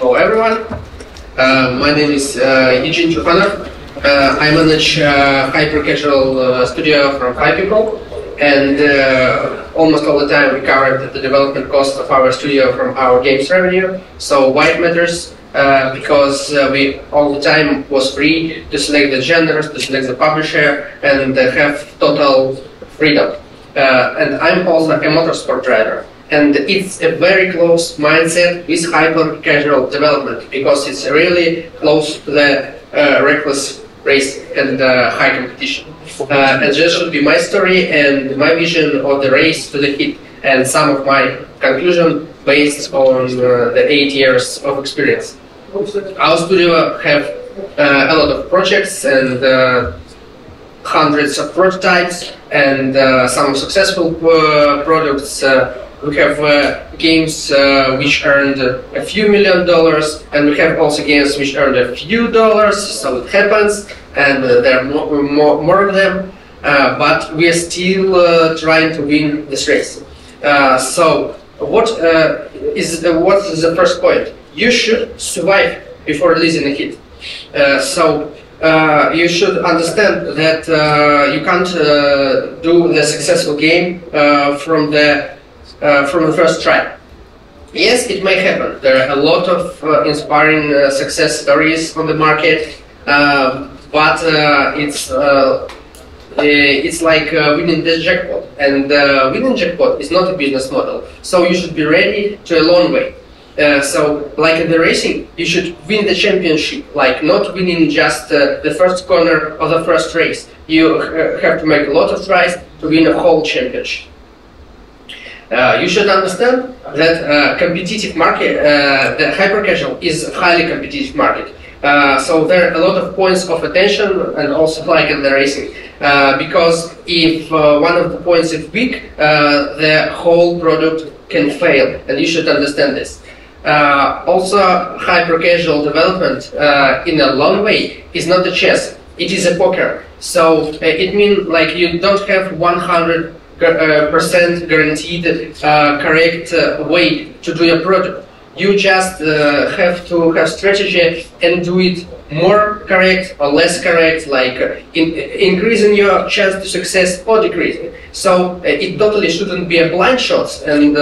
Hello everyone, my name is Eugene Trufanov. I manage hyper-casual studio from Hyperlong, and almost all the time we covered the development cost of our studio from our games revenue. So why it matters? Because we all the time was free to select the genres, to select the publisher, and have total freedom. And I'm also a motorsport driver. And it's a very close mindset with hyper-casual development, because it's really close to the reckless race and high competition. And this should be my story and my vision of the race to the hit, and some of my conclusion based on the 8 years of experience. Our studio have a lot of projects and hundreds of prototypes and some successful products. We have games which earned a few $1 million, and we have also games which earned a few dollars, so it happens, and there are more of them, but we are still trying to win this race. So what is the first point? You should survive before releasing a hit. You should understand that you can't do the successful game from the first try. Yes, it may happen. There are a lot of inspiring success stories on the market, but it's like winning the jackpot, and winning jackpot is not a business model. So you should be ready to a long way. So, like in the racing, you should win the championship, like not winning just the first corner of the first race. You have to make a lot of tries to win a whole championship. You should understand that competitive market, the hyper-casual is a highly competitive market. So there are a lot of points of attention, and also like in the racing. Because if one of the points is weak, the whole product can fail, and you should understand this. Also, hyper-casual development in a long way is not a chess, it is a poker. So it means like you don't have 100% guaranteed correct way to do your product. You just have to have strategy and do it more correct or less correct, like increasing your chance to success or decreasing. So it totally shouldn't be a blind shots and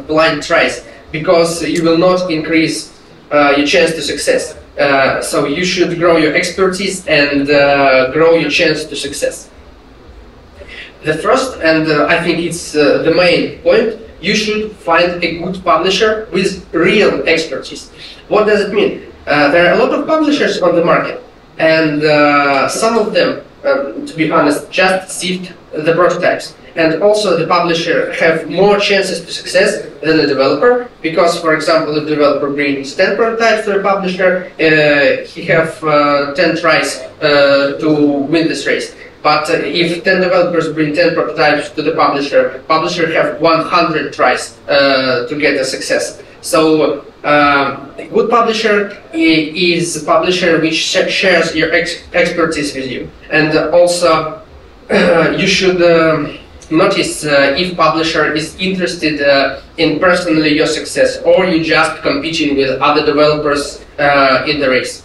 blind tries, because you will not increase your chance to success. So you should grow your expertise and grow your chance to success. The first, and I think it's the main point, you should find a good publisher with real expertise. What does it mean? There are a lot of publishers on the market, and some of them, to be honest, just sift the prototypes. And also the publisher have more chances to success than the developer, because, for example, if the developer brings 10 prototypes to the publisher, he have 10 tries to win this race. But if 10 developers bring 10 prototypes to the publisher have 100 tries to get a success. So a good publisher is a publisher which shares your expertise with you. And also you should notice if publisher is interested in personally your success, or you just competing with other developers in the race.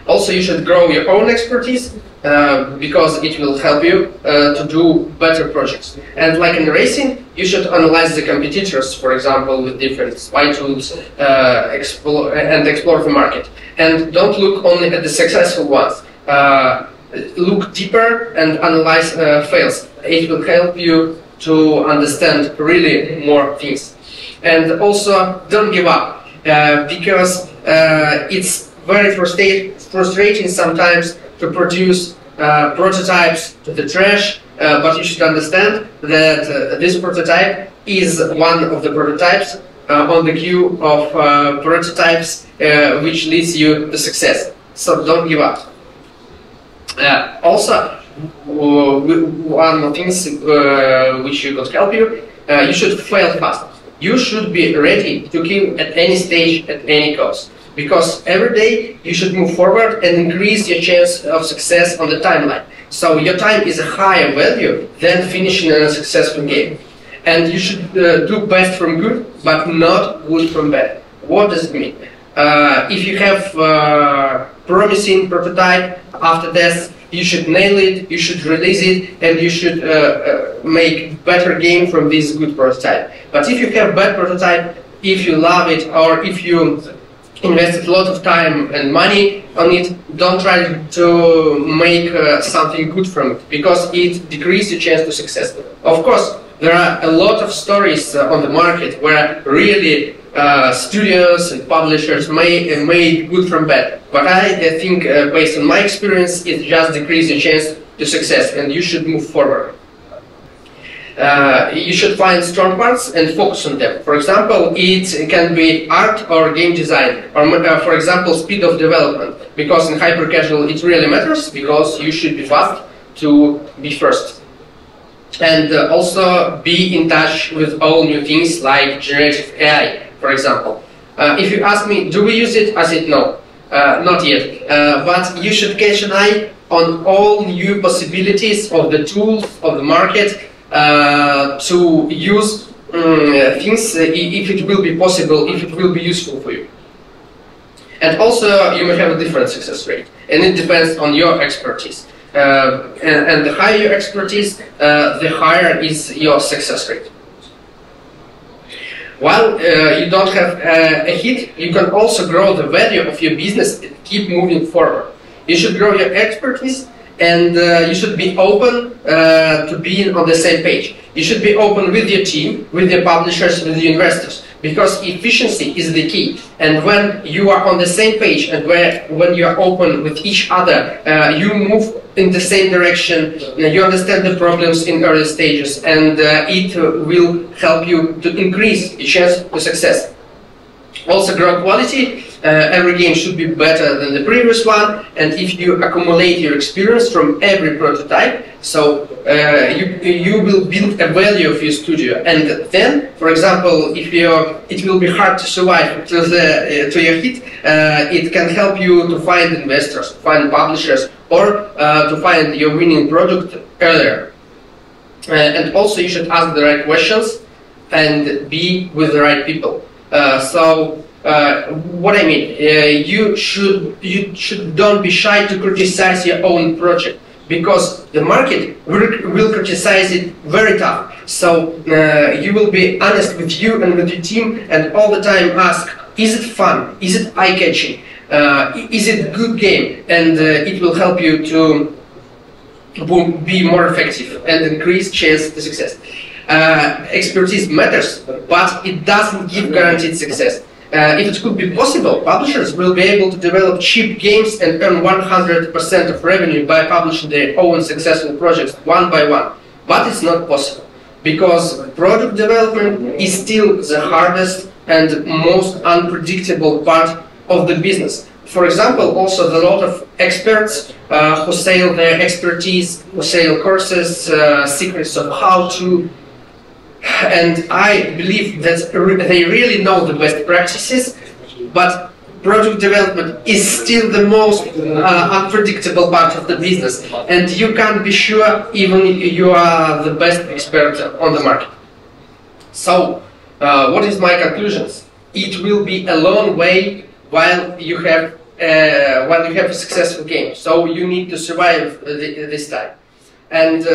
Also, you should grow your own expertise, because it will help you to do better projects. And like in racing, you should analyze the competitors, for example, with different spy tools, explore the market. And don't look only at the successful ones. Look deeper and analyze fails. It will help you to understand really more things. And also, don't give up, because it's very frustrating sometimes to produce prototypes to the trash, but you should understand that this prototype is one of the prototypes on the queue of prototypes which leads you to success. So don't give up. Also, one of the things which could help you, you should fail fast. You should be ready to kill at any stage, at any cost. Because every day you should move forward and increase your chance of success on the timeline. So your time is a higher value than finishing a successful game. And you should do best from good, but not good from bad. What does it mean? If you have promising prototype after test, you should nail it, you should release it, and you should make better game from this good prototype. But if you have bad prototype, if you love it, or if you invested a lot of time and money on it, don't try to make something good from it, because it decreases your chance to success. Of course, there are a lot of stories on the market where really studios and publishers made good from bad. But I think, based on my experience, it just decreases your chance to success, and you should move forward. You should find strong parts and focus on them. For example, it can be art or game design, or for example, speed of development. Because in hyper casual it really matters, because you should be fast to be first. And also be in touch with all new things like generative AI, for example. If you ask me, do we use it? I said no, not yet. But you should catch an eye on all new possibilities of the tools of the market, to use things if it will be possible, if it will be useful for you. And also you may have a different success rate, and it depends on your expertise. And the higher your expertise, the higher is your success rate. While you don't have a hit, you can also grow the value of your business and keep moving forward. You should grow your expertise, and you should be open to being on the same page. You should be open with your team, with your publishers, with your investors, because efficiency is the key. And when you are on the same page, and when you are open with each other, you move in the same direction, you understand the problems in early stages, and it will help you to increase your chance to success. Also, grow quality. Every game should be better than the previous one, and if you accumulate your experience from every prototype, so you will build a value of your studio. And then, for example, if it will be hard to survive to your hit, it can help you to find investors, find publishers, or to find your winning product earlier. And also, you should ask the right questions and be with the right people. What I mean, you should don't be shy to criticize your own project, because the market will criticize it very tough. So you will be honest with you and with your team, and all the time ask, is it fun? Is it eye-catching? Is it a good game? And it will help you to be more effective and increase chance to success. Expertise matters, but it doesn't give guaranteed success. If it could be possible, publishers will be able to develop cheap games and earn 100% of revenue by publishing their own successful projects one by one. But it's not possible, because product development is still the hardest and most unpredictable part of the business. For example, also a lot of experts who sell their expertise, who sell courses, secrets of how to. And I believe that they really know the best practices, but product development is still the most unpredictable part of the business, and you can't be sure even if you are the best expert on the market. So, what is my conclusions? It will be a long way while you have a successful game. So you need to survive this time. And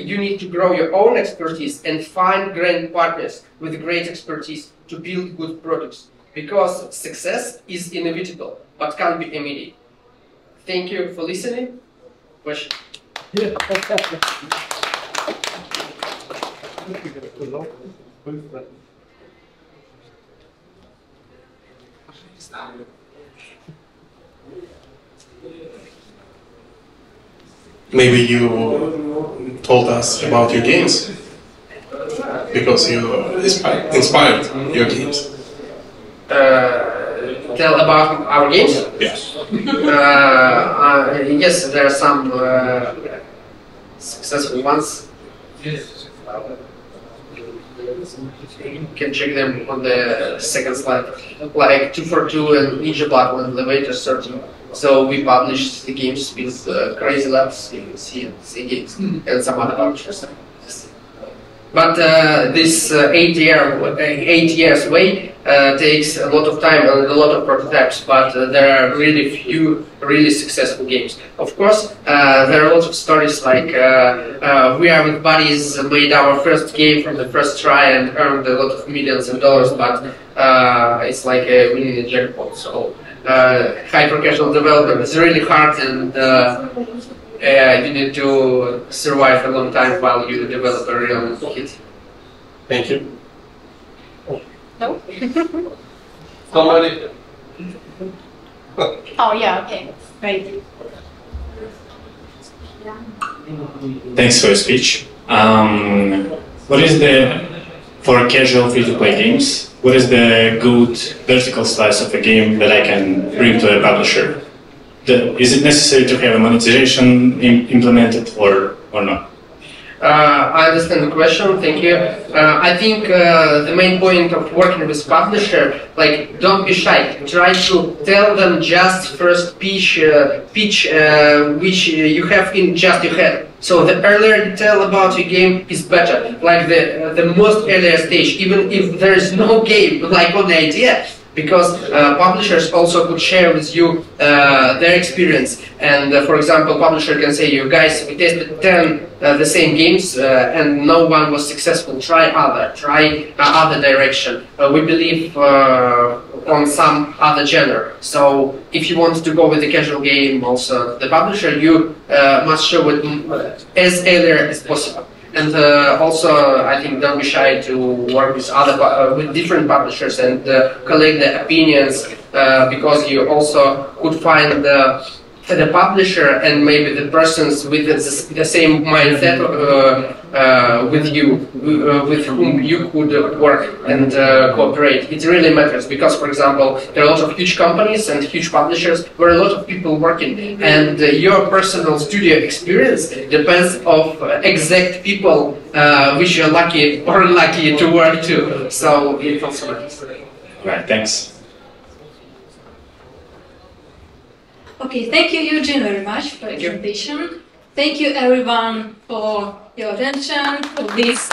you need to grow your own expertise and find great partners with great expertise to build good products. Because success is inevitable, but can't be immediate. Thank you for listening. Question? Yeah. Maybe you told us about your games, because you inspired your games. Tell about our games? Yes. Yes, there are some successful ones. You can check them on the second slide, like 242 and Ninja Battle and Elevator 13. So we published the games with Crazy Labs, you can see games, and some other publishers. But this 8 years wait takes a lot of time and a lot of prototypes, but there are really few really successful games. Of course, there are a lot of stories like we are with buddies, made our first game from the first try and earned a lot of millions of dollars, but it's like winning a jackpot. So hyper-casual development is really hard, and you need to survive a long time while you develop a real hit. Thank you. No? Somebody? Oh, yeah, okay. Right. Thanks for your speech. What is for casual free-to-play games, what is the good vertical slice of a game that I can bring to a publisher? Is it necessary to have a monetization implemented or not? I understand the question, thank you. I think the main point of working with publisher, like, don't be shy. Try to tell them just first pitch which you have in just your head. So the earlier you tell about your game is better. Like the most earlier stage, even if there is no game, like on the idea, because publishers also could share with you their experience. And for example, publisher can say, you guys, we tested 10 the same games and no one was successful. Try other direction. We believe on some other genre. So if you want to go with a casual game, also the publisher, you must show it as earlier as possible. And also, I think don't be shy to work with with different publishers and collect the opinions, because you also could find the publisher and maybe the persons with the same mindset with you, with whom you could work and cooperate. It really matters because, for example, there are a lot of huge companies and huge publishers where a lot of people working, and your personal studio experience depends of exact people which you're lucky or unlucky to work to. So it also matters. Right, thanks. Okay, thank you, Eugene, very much for the presentation. Thank you, everyone, for your attention for this